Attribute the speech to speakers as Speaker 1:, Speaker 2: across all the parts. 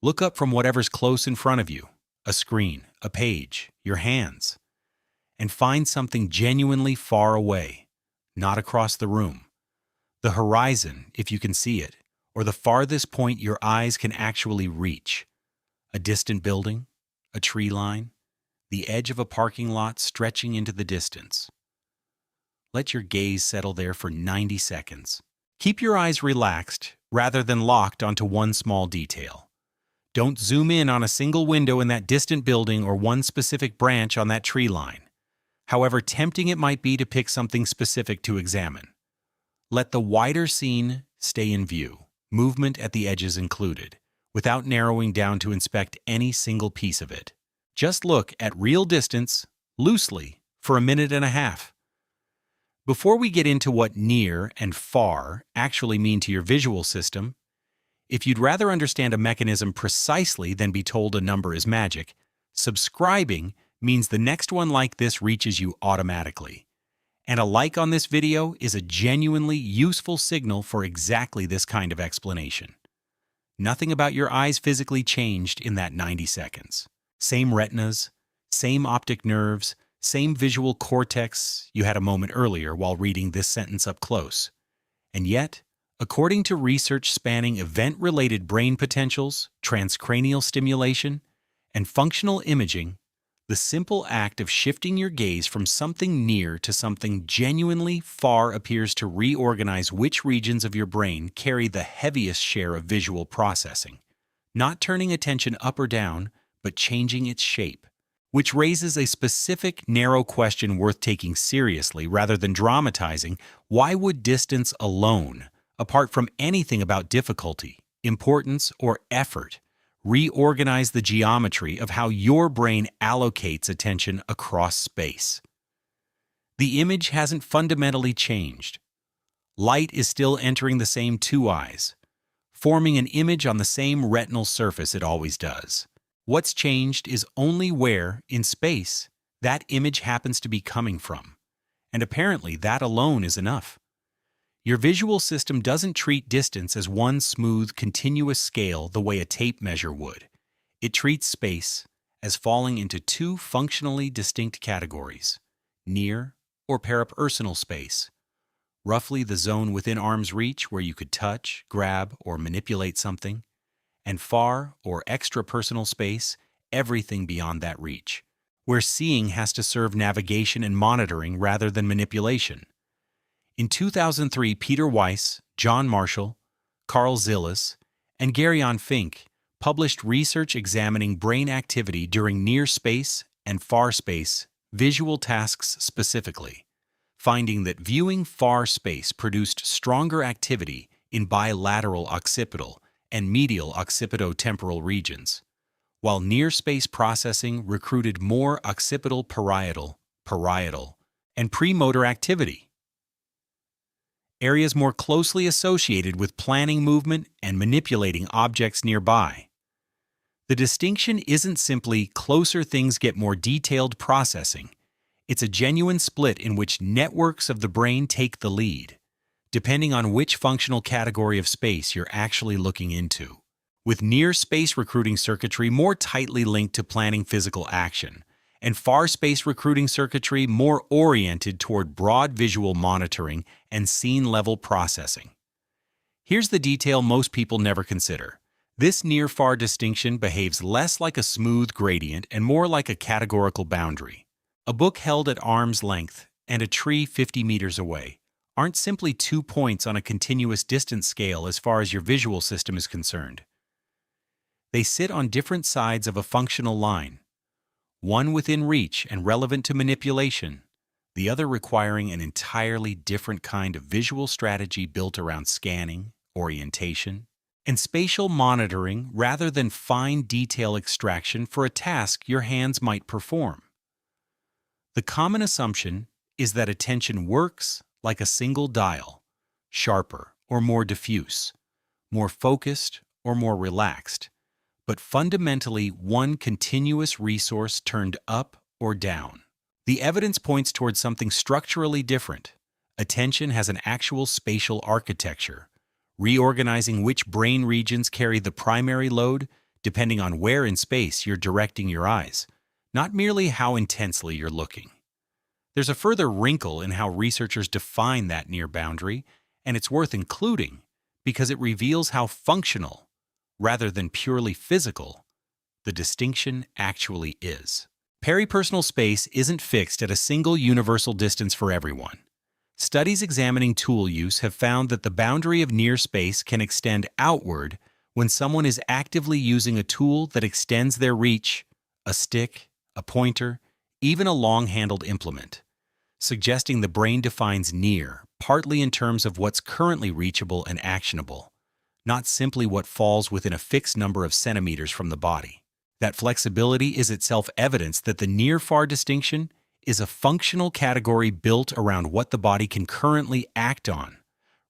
Speaker 1: Look up from whatever's close in front of you, a screen, a page, your hands, and find something genuinely far away, not across the room. The horizon, if you can see it, or the farthest point your eyes can actually reach. A distant building, a tree line, the edge of a parking lot stretching into the distance. Let your gaze settle there for 90 seconds. Keep your eyes relaxed rather than locked onto one small detail. Don't zoom in on a single window in that distant building or one specific branch on that tree line, however tempting it might be to pick something specific to examine. Let the wider scene stay in view, movement at the edges included, without narrowing down to inspect any single piece of it. Just look at real distance, loosely, for a minute and a half. Before we get into what near and far actually mean to your visual system, if you'd rather understand a mechanism precisely than be told a number is magic, subscribing means the next one like this reaches you automatically. And a like on this video is a genuinely useful signal for exactly this kind of explanation. Nothing about your eyes physically changed in that 90 seconds. Same retinas, same optic nerves, same visual cortex you had a moment earlier while reading this sentence up close. And yet, according to research spanning event-related brain potentials, transcranial stimulation, and functional imaging, the simple act of shifting your gaze from something near to something genuinely far appears to reorganize which regions of your brain carry the heaviest share of visual processing, not turning attention up or down, but changing its shape, which raises a specific, narrow question worth taking seriously rather than dramatizing. Why would distance alone, apart from anything about difficulty, importance, or effort, reorganize the geometry of how your brain allocates attention across space? The image hasn't fundamentally changed. Light is still entering the same two eyes, forming an image on the same retinal surface it always does. What's changed is only where, in space, that image happens to be coming from. And apparently that alone is enough. Your visual system doesn't treat distance as one smooth, continuous scale the way a tape measure would. It treats space as falling into two functionally distinct categories: near or peripersonal space, roughly the zone within arm's reach where you could touch, grab, or manipulate something, and far or extrapersonal space, everything beyond that reach, where seeing has to serve navigation and monitoring rather than manipulation. In 2003, Peter Weiss, John Marshall, Carl Zillis, and Gary-Jan Fink published research examining brain activity during near space and far space visual tasks specifically, finding that viewing far space produced stronger activity in bilateral occipital and medial occipitotemporal regions, while near space processing recruited more occipital parietal, and premotor activity, areas more closely associated with planning movement and manipulating objects nearby. The distinction isn't simply closer things get more detailed processing. It's a genuine split in which networks of the brain take the lead, depending on which functional category of space you're actually looking into, with near space recruiting circuitry more tightly linked to planning physical action, and far space recruiting circuitry more oriented toward broad visual monitoring and scene-level processing. Here's the detail most people never consider. This near-far distinction behaves less like a smooth gradient and more like a categorical boundary. A book held at arm's length and a tree 50 meters away aren't simply 2 points on a continuous distance scale as far as your visual system is concerned. They sit on different sides of a functional line, one within reach and relevant to manipulation, the other requiring an entirely different kind of visual strategy built around scanning, orientation, and spatial monitoring rather than fine detail extraction for a task your hands might perform. The common assumption is that attention works like a single dial, sharper or more diffuse, more focused or more relaxed, but fundamentally one continuous resource turned up or down. The evidence points towards something structurally different. Attention has an actual spatial architecture, reorganizing which brain regions carry the primary load depending on where in space you're directing your eyes, not merely how intensely you're looking. There's a further wrinkle in how researchers define that near boundary, and it's worth including because it reveals how functional, rather than purely physical, the distinction actually is. Peripersonal space isn't fixed at a single universal distance for everyone. Studies examining tool use have found that the boundary of near space can extend outward when someone is actively using a tool that extends their reach, a stick, a pointer, even a long-handled implement, suggesting the brain defines near partly in terms of what's currently reachable and actionable, not simply what falls within a fixed number of centimeters from the body. That flexibility is itself evidence that the near-far distinction is a functional category built around what the body can currently act on,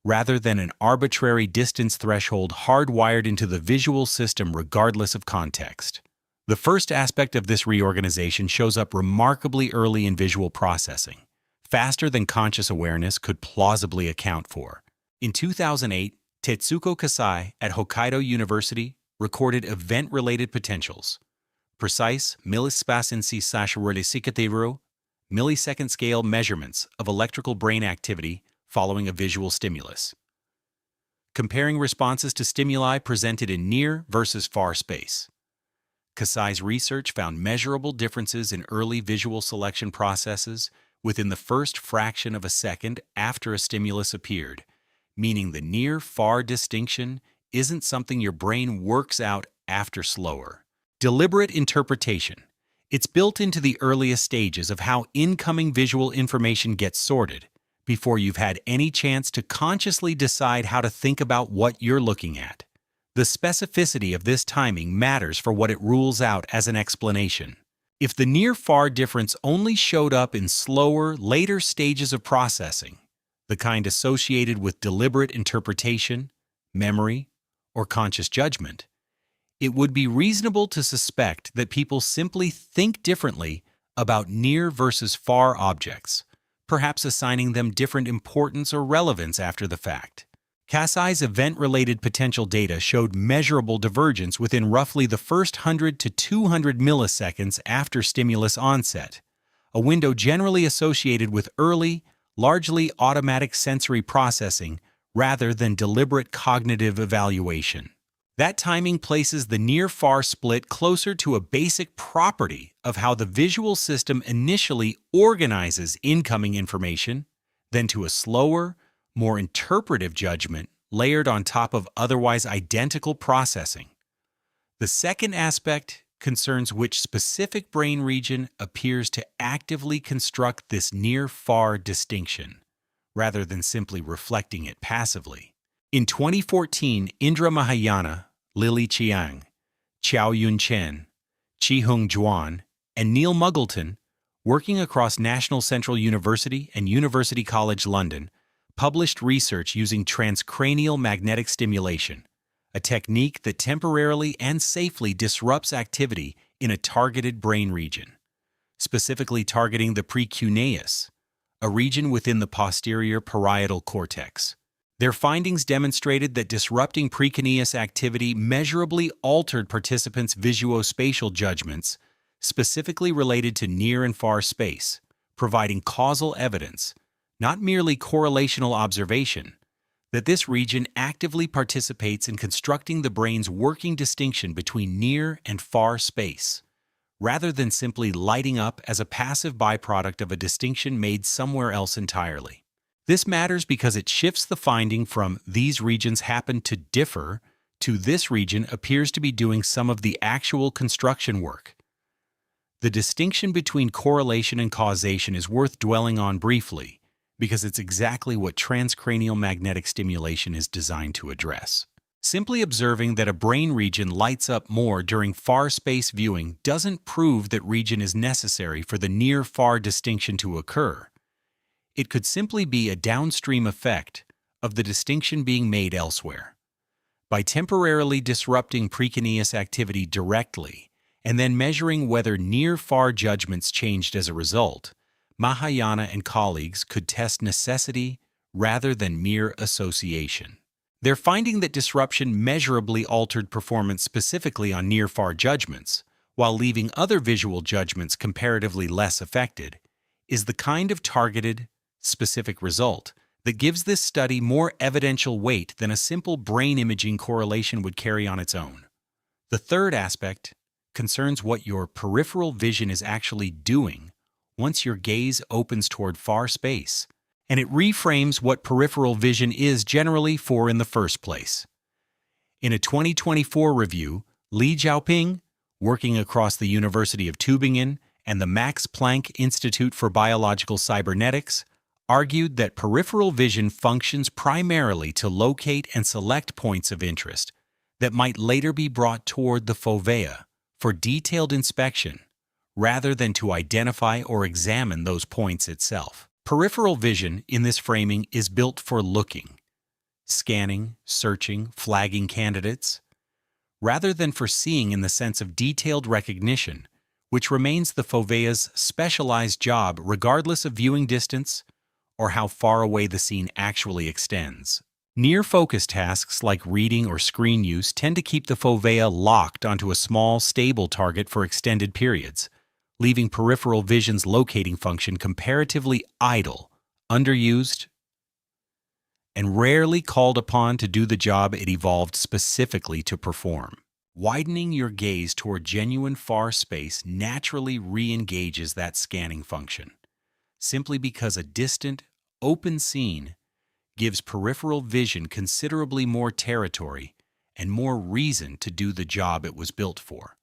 Speaker 1: rather than an arbitrary distance threshold hardwired into the visual system regardless of context. The first aspect of this reorganization shows up remarkably early in visual processing, faster than conscious awareness could plausibly account for. In 2008, Tetsuko Kasai at Hokkaido University recorded event-related potentials, precise millisecond-scale measurements of electrical brain activity following a visual stimulus, comparing responses to stimuli presented in near versus far space. Kasai's research found measurable differences in early visual selection processes within the first fraction of a second after a stimulus appeared, meaning the near-far distinction isn't something your brain works out after slower. Deliberate interpretation. It's built into the earliest stages of how incoming visual information gets sorted, before you've had any chance to consciously decide how to think about what you're looking at. The specificity of this timing matters for what it rules out as an explanation. If the near-far difference only showed up in slower, later stages of processing, the kind associated with deliberate interpretation, memory, or conscious judgment, it would be reasonable to suspect that people simply think differently about near versus far objects, perhaps assigning them different importance or relevance after the fact. Kasai's event-related potential data showed measurable divergence within roughly the first 100 to 200 milliseconds after stimulus onset, a window generally associated with early, largely automatic sensory processing rather than deliberate cognitive evaluation. That timing places the near-far split closer to a basic property of how the visual system initially organizes incoming information than to a slower, more interpretive judgment layered on top of otherwise identical processing. The second aspect concerns which specific brain region appears to actively construct this near-far distinction, rather than simply reflecting it passively. In 2014, Indra Mahayana, Lily Chiang, Qiao Yun Chen, Chi-Hung Zhuan, and Neil Muggleton, working across National Central University and University College London, published research using transcranial magnetic stimulation, a technique that temporarily and safely disrupts activity in a targeted brain region, specifically targeting the precuneus, a region within the posterior parietal cortex. Their findings demonstrated that disrupting precuneus activity measurably altered participants' visuospatial judgments, specifically related to near and far space, providing causal evidence, not merely correlational observation, that this region actively participates in constructing the brain's working distinction between near and far space, rather than simply lighting up as a passive byproduct of a distinction made somewhere else entirely. This matters because it shifts the finding from "these regions happen to differ" to "this region appears to be doing some of the actual construction work." The distinction between correlation and causation is worth dwelling on briefly, because it's exactly what transcranial magnetic stimulation is designed to address. Simply observing that a brain region lights up more during far space viewing doesn't prove that region is necessary for the near-far distinction to occur. It could simply be a downstream effect of the distinction being made elsewhere. By temporarily disrupting precuneus activity directly and then measuring whether near-far judgments changed as a result, Mahayana and colleagues could test necessity rather than mere association. They're finding that disruption measurably altered performance specifically on near-far judgments, while leaving other visual judgments comparatively less affected, is the kind of targeted, specific result that gives this study more evidential weight than a simple brain imaging correlation would carry on its own. The third aspect concerns what your peripheral vision is actually doing once your gaze opens toward far space, and it reframes what peripheral vision is generally for in the first place. In a 2024 review, Li Jiaoping, working across the University of Tübingen and the Max Planck Institute for Biological Cybernetics, argued that peripheral vision functions primarily to locate and select points of interest that might later be brought toward the fovea for detailed inspection, rather than to identify or examine those points itself. Peripheral vision in this framing is built for looking, scanning, searching, flagging candidates, rather than for seeing in the sense of detailed recognition, which remains the fovea's specialized job regardless of viewing distance or how far away the scene actually extends. Near-focus tasks like reading or screen use tend to keep the fovea locked onto a small, stable target for extended periods, leaving peripheral vision's locating function comparatively idle, underused, and rarely called upon to do the job it evolved specifically to perform. Widening your gaze toward genuine far space naturally re-engages that scanning function, simply because a distant, open scene gives peripheral vision considerably more territory and more reason to do the job it was built for.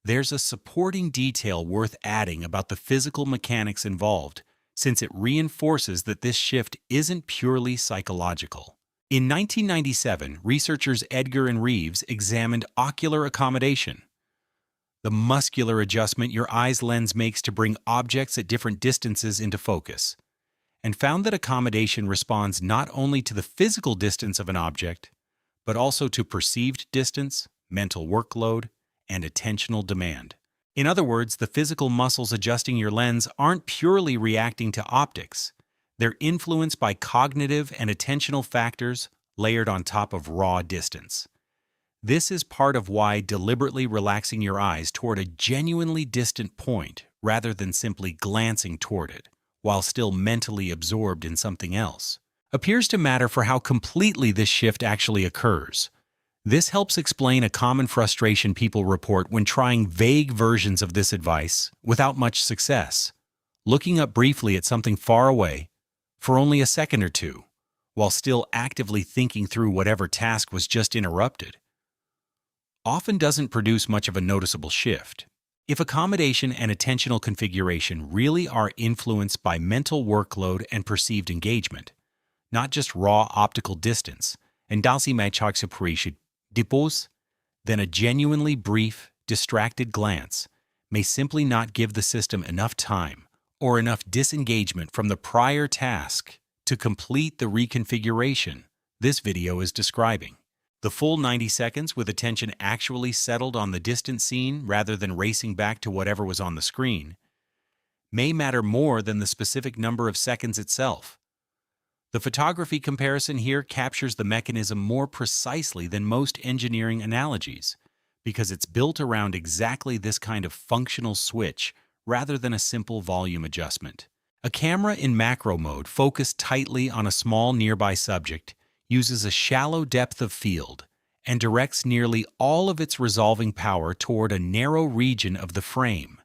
Speaker 1: There's a supporting detail worth adding about the physical mechanics involved, since it reinforces that this shift isn't purely psychological. In 1997, researchers Edgar and Reeves examined ocular accommodation, the muscular adjustment your eye's lens makes to bring objects at different distances into focus, and found that accommodation responds not only to the physical distance of an object, but also to perceived distance, mental workload, and attentional demand. In other words, the physical muscles adjusting your lens aren't purely reacting to optics. They're influenced by cognitive and attentional factors layered on top of raw distance. This is part of why deliberately relaxing your eyes toward a genuinely distant point rather than simply glancing toward it, while still mentally absorbed in something else, appears to matter for how completely this shift actually occurs. This helps explain a common frustration people report when trying vague versions of this advice without much success, looking up briefly at something far away for only a second or two, while still actively thinking through whatever task was just interrupted, often doesn't produce much of a noticeable shift. If accommodation and attentional configuration really are influenced by mental workload and perceived engagement, not just raw optical distance, and dalsi mai chaksa dipos, then a genuinely brief, distracted glance may simply not give the system enough time or enough disengagement from the prior task to complete the reconfiguration this video is describing. The full 90 seconds with attention actually settled on the distant scene rather than racing back to whatever was on the screen may matter more than the specific number of seconds itself. The photography comparison here captures the mechanism more precisely than most engineering analogies, because it's built around exactly this kind of functional switch rather than a simple volume adjustment. A camera in macro mode focused tightly on a small nearby subject uses a shallow depth of field and directs nearly all of its resolving power toward a narrow region of the frame,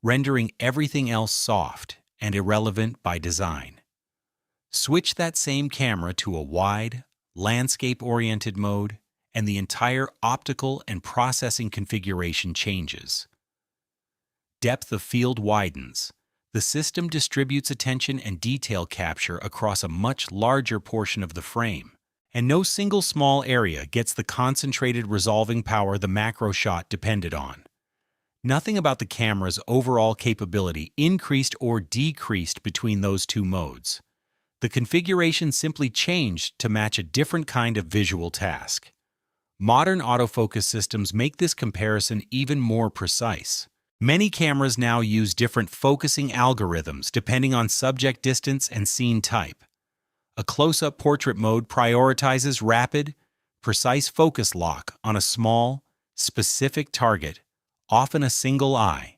Speaker 1: rendering everything else soft and irrelevant by design. Switch that same camera to a wide, landscape-oriented mode, and the entire optical and processing configuration changes. Depth of field widens. The system distributes attention and detail capture across a much larger portion of the frame, and no single small area gets the concentrated resolving power the macro shot depended on. Nothing about the camera's overall capability increased or decreased between those two modes. The configuration simply changed to match a different kind of visual task. Modern autofocus systems make this comparison even more precise. Many cameras now use different focusing algorithms depending on subject distance and scene type. A close-up portrait mode prioritizes rapid, precise focus lock on a small, specific target, often a single eye,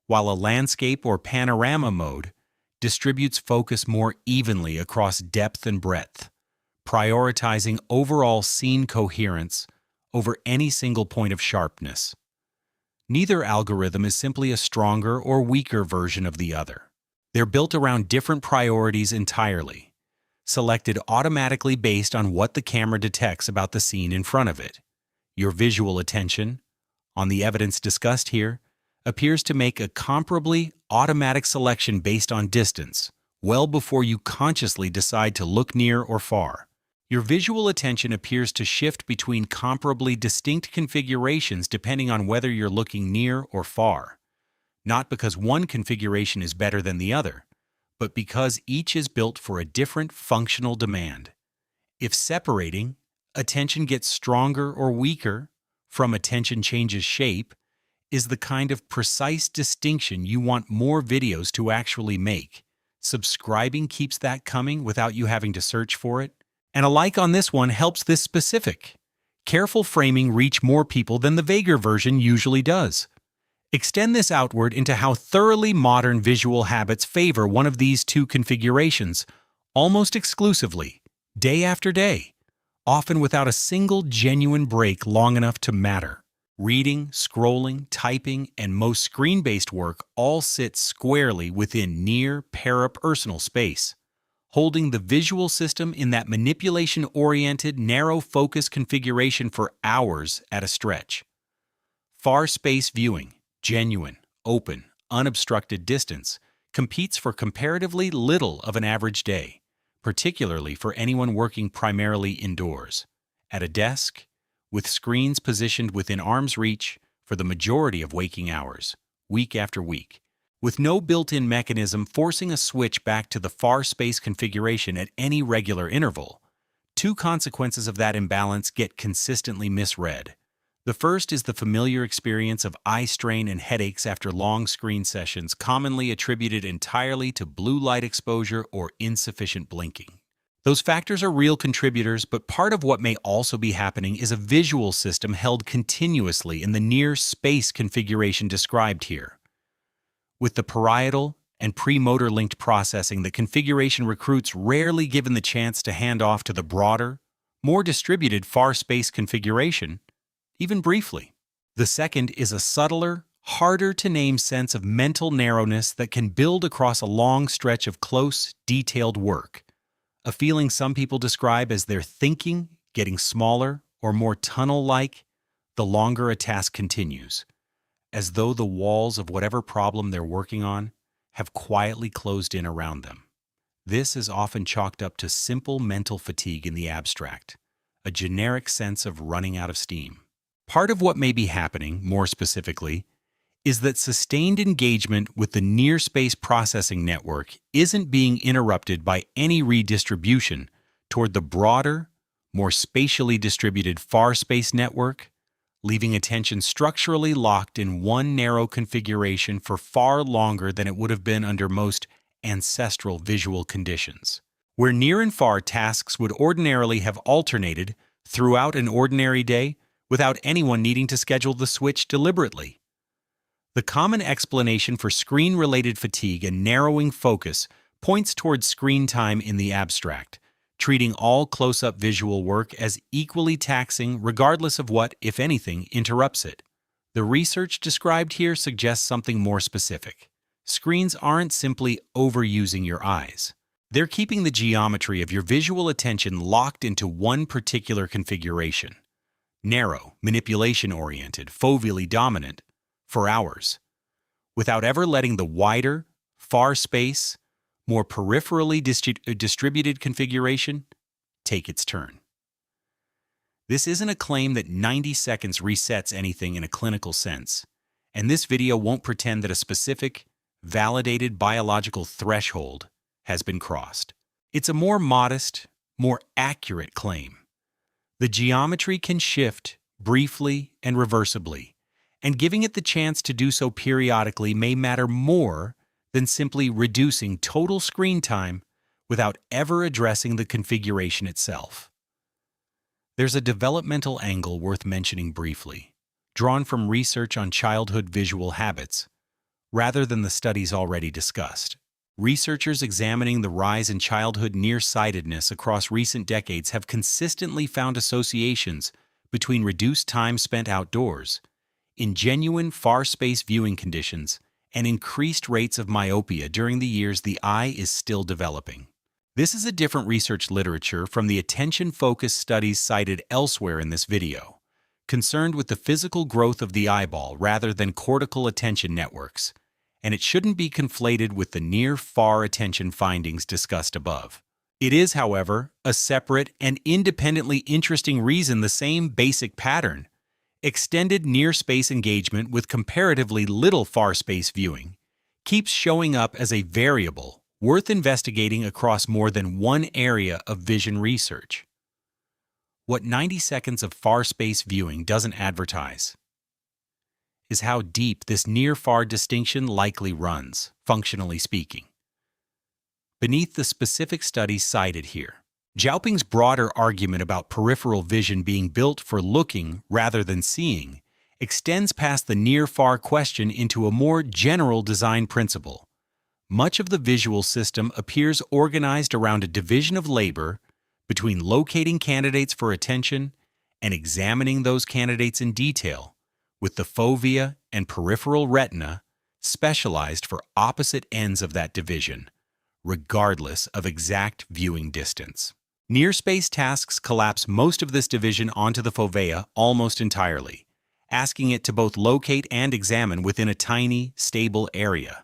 Speaker 1: while a landscape or panorama mode distributes focus more evenly across depth and breadth, prioritizing overall scene coherence over any single point of sharpness. Neither algorithm is simply a stronger or weaker version of the other. They're built around different priorities entirely, selected automatically based on what the camera detects about the scene in front of it. Your visual attention, on the evidence discussed here, appears to make a comparably automatic selection based on distance, well before you consciously decide to look near or far. Your visual attention appears to shift between comparably distinct configurations depending on whether you're looking near or far, not because one configuration is better than the other, but because each is built for a different functional demand. If separating, attention gets stronger or weaker from attention changes shape, is the kind of precise distinction you want more videos to actually make. Subscribing keeps that coming without you having to search for it. And a like on this one helps this specific. Careful framing reach more people than the vaguer version usually does. Extend this outward into how thoroughly modern visual habits favor one of these two configurations, almost exclusively, day after day, often without a single genuine break long enough to matter. Reading, scrolling, typing, and most screen-based work all sit squarely within near parapersonal space, holding the visual system in that manipulation-oriented, narrow focus configuration for hours at a stretch. Far space viewing, genuine, open, unobstructed distance, competes for comparatively little of an average day, particularly for anyone working primarily indoors, at a desk, with screens positioned within arm's reach for the majority of waking hours, week after week, with no built-in mechanism forcing a switch back to the far space configuration at any regular interval. Two consequences of that imbalance get consistently misread. The first is the familiar experience of eye strain and headaches after long screen sessions, commonly attributed entirely to blue light exposure or insufficient blinking. Those factors are real contributors, but part of what may also be happening is a visual system held continuously in the near space configuration described here. With the parietal and premotor linked processing, the configuration recruits rarely given the chance to hand off to the broader, more distributed far space configuration, even briefly. The second is a subtler, harder to name sense of mental narrowness that can build across a long stretch of close, detailed work, a feeling some people describe as their thinking getting smaller or more tunnel-like the longer a task continues, as though the walls of whatever problem they're working on have quietly closed in around them. This is often chalked up to simple mental fatigue in the abstract, a generic sense of running out of steam. Part of what may be happening, more specifically, is that sustained engagement with the near-space processing network isn't being interrupted by any redistribution toward the broader, more spatially distributed far-space network, leaving attention structurally locked in one narrow configuration for far longer than it would have been under most ancestral visual conditions. Where near and far tasks would ordinarily have alternated throughout an ordinary day without anyone needing to schedule the switch deliberately. The common explanation for screen-related fatigue and narrowing focus points towards screen time in the abstract, treating all close-up visual work as equally taxing regardless of what, if anything, interrupts it. The research described here suggests something more specific. Screens aren't simply overusing your eyes. They're keeping the geometry of your visual attention locked into one particular configuration. Narrow, manipulation-oriented, foveally dominant, for hours, without ever letting the wider, far space, more peripherally distributed configuration take its turn. This isn't a claim that 90 seconds resets anything in a clinical sense, and this video won't pretend that a specific, validated biological threshold has been crossed. It's a more modest, more accurate claim. The geometry can shift briefly and reversibly, and giving it the chance to do so periodically may matter more than simply reducing total screen time without ever addressing the configuration itself. There's a developmental angle worth mentioning briefly, drawn from research on childhood visual habits, rather than the studies already discussed. Researchers examining the rise in childhood nearsightedness across recent decades have consistently found associations between reduced time spent outdoors, in genuine far-space viewing conditions, and increased rates of myopia during the years the eye is still developing. This is a different research literature from the attention-focused studies cited elsewhere in this video, concerned with the physical growth of the eyeball rather than cortical attention networks, and it shouldn't be conflated with the near-far attention findings discussed above. It is, however, a separate and independently interesting reason the same basic pattern, extended near-space engagement with comparatively little far-space viewing, keeps showing up as a variable worth investigating across more than one area of vision research. What 90 seconds of far-space viewing doesn't advertise is how deep this near-far distinction likely runs, functionally speaking. Beneath the specific studies cited here, Xiaoping's broader argument about peripheral vision being built for looking rather than seeing extends past the near-far question into a more general design principle. Much of the visual system appears organized around a division of labor between locating candidates for attention and examining those candidates in detail, with the fovea and peripheral retina specialized for opposite ends of that division, regardless of exact viewing distance. Near-space tasks collapse most of this division onto the fovea almost entirely, asking it to both locate and examine within a tiny, stable area.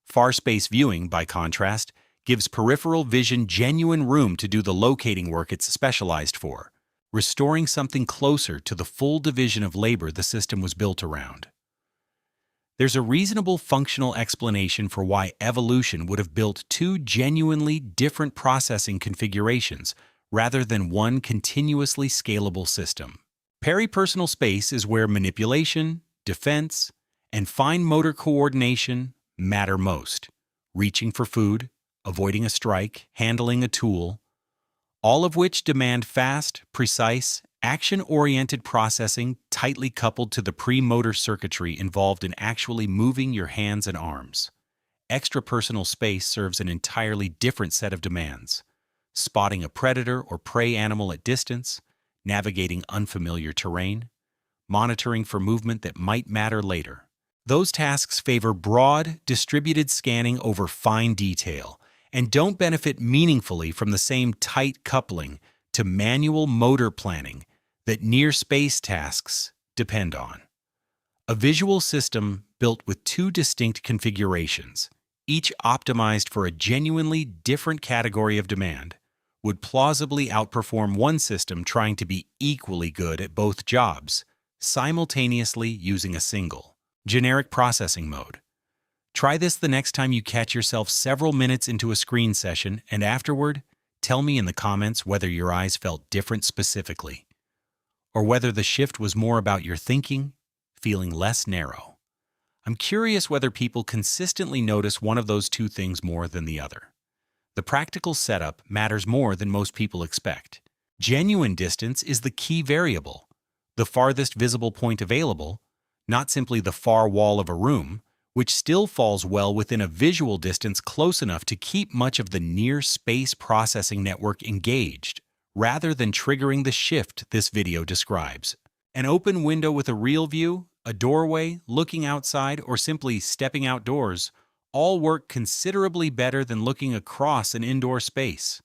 Speaker 1: Far-space viewing, by contrast, gives peripheral vision genuine room to do the locating work it's specialized for, restoring something closer to the full division of labor the system was built around. There's a reasonable functional explanation for why evolution would have built two genuinely different processing configurations rather than one continuously scalable system. Peripersonal space is where manipulation, defense, and fine motor coordination matter most. Reaching for food, avoiding a strike, handling a tool, all of which demand fast, precise, action-oriented processing tightly coupled to the premotor circuitry involved in actually moving your hands and arms. Extrapersonal space serves an entirely different set of demands: spotting a predator or prey animal at distance, navigating unfamiliar terrain, monitoring for movement that might matter later. Those tasks favor broad, distributed scanning over fine detail and don't benefit meaningfully from the same tight coupling to manual motor planning that near-space tasks depend on. A visual system built with two distinct configurations, each optimized for a genuinely different category of demand, would plausibly outperform one system trying to be equally good at both jobs, simultaneously using a single, generic processing mode. Try this the next time you catch yourself several minutes into a screen session, and afterward, tell me in the comments whether your eyes felt different specifically, or whether the shift was more about your thinking, feeling less narrow. I'm curious whether people consistently notice one of those two things more than the other. The practical setup matters more than most people expect. Genuine distance is the key variable, the farthest visible point available, not simply the far wall of a room, which still falls well within a visual distance close enough to keep much of the near-space processing network engaged, rather than triggering the shift this video describes. An open window with a real view, a doorway, looking outside, or simply stepping outdoors all work considerably better than looking across an indoor space,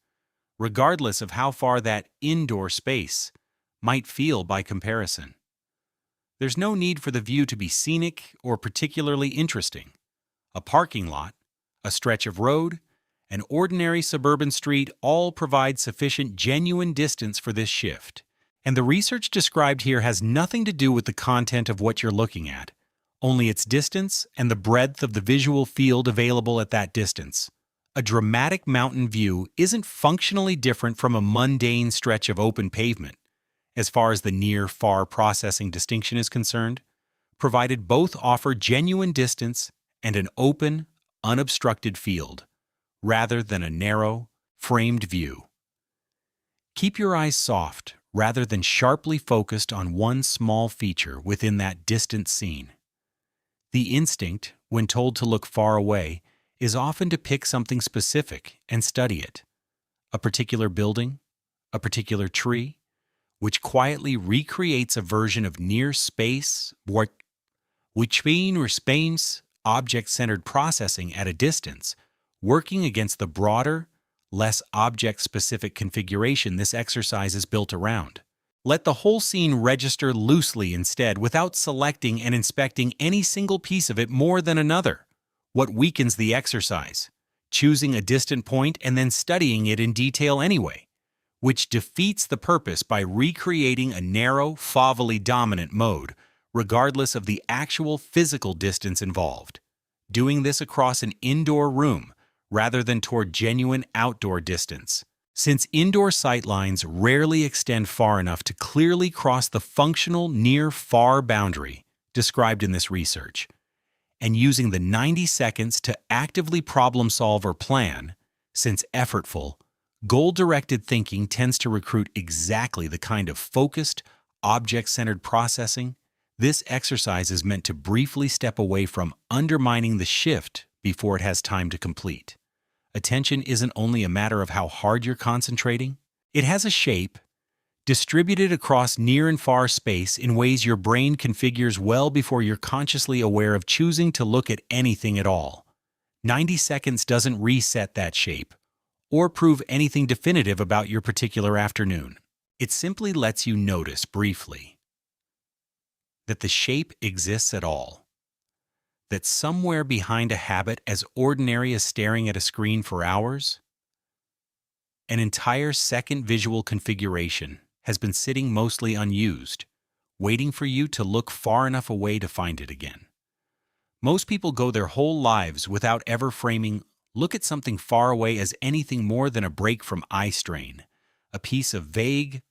Speaker 1: regardless of how far that indoor space might feel by comparison. There's no need for the view to be scenic or particularly interesting. A parking lot, a stretch of road, an ordinary suburban street all provide sufficient genuine distance for this shift. And the research described here has nothing to do with the content of what you're looking at, only its distance and the breadth of the visual field available at that distance. A dramatic mountain view isn't functionally different from a mundane stretch of open pavement, as far as the near-far processing distinction is concerned, provided both offer genuine distance and an open, unobstructed field, rather than a narrow, framed view. Keep your eyes soft, rather than sharply focused on one small feature within that distant scene. The instinct, when told to look far away, is often to pick something specific and study it. A particular building, a particular tree, which quietly recreates a version of near space, which means space object-centered processing at a distance, working against the broader, less object-specific configuration this exercise is built around. Let the whole scene register loosely instead without selecting and inspecting any single piece of it more than another. What weakens the exercise? Choosing a distant point and then studying it in detail anyway, which defeats the purpose by recreating a narrow, foveally dominant mode, regardless of the actual physical distance involved. Doing this across an indoor room, rather than toward genuine outdoor distance. Since indoor sightlines rarely extend far enough to clearly cross the functional near-far boundary described in this research, and using the 90 seconds to actively problem-solve or plan, since effortful, goal-directed thinking tends to recruit exactly the kind of focused, object-centered processing, this exercise is meant to briefly step away from undermining the shift before it has time to complete. Attention isn't only a matter of how hard you're concentrating. It has a shape, distributed across near and far space in ways your brain configures well before you're consciously aware of choosing to look at anything at all. 90 seconds doesn't reset that shape, or prove anything definitive about your particular afternoon. It simply lets you notice briefly that the shape exists at all. That somewhere behind a habit as ordinary as staring at a screen for hours, an entire second visual configuration has been sitting mostly unused, waiting for you to look far enough away to find it again. Most people go their whole lives without ever framing look at something far away as anything more than a break from eye strain, a piece of vague,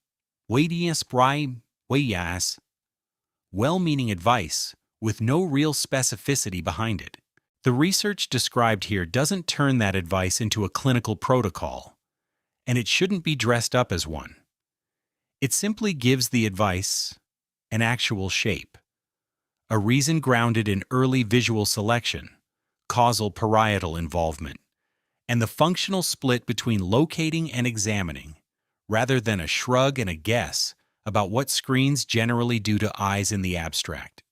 Speaker 1: well-meaning advice with no real specificity behind it. The research described here doesn't turn that advice into a clinical protocol, and it shouldn't be dressed up as one. It simply gives the advice an actual shape, a reason grounded in early visual selection, causal parietal involvement, and the functional split between locating and examining, rather than a shrug and a guess about what screens generally do to eyes in the abstract.